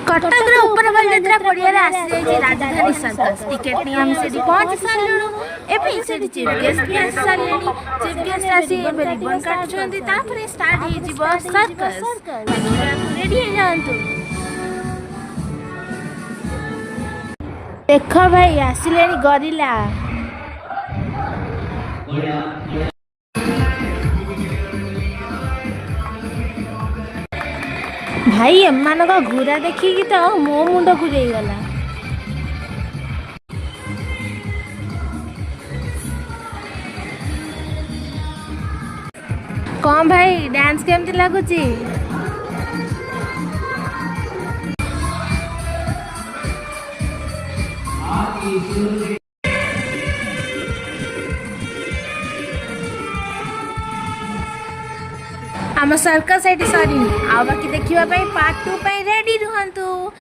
कटक ऊपर बलଯାत्रा पड़िया आसी जाइए राजधानी सर्कस टिकेट नहीं आम से पहुंच सारू एवं से चीफ गेस्ट भी आसी सारे चीफ गेस्ट आसी रिबन काटुंट स्टार्ट हो सर्कस रेडी हो जातु देख भाई आसिले गरिला भाई एमान घुरा देखिकी तो मो मुंड घुरई गला कौन भाई डांस केमती लगुची आम सर्कस ये सरी आ बाकी देखा पार्ट 2 रेडी रुहतु।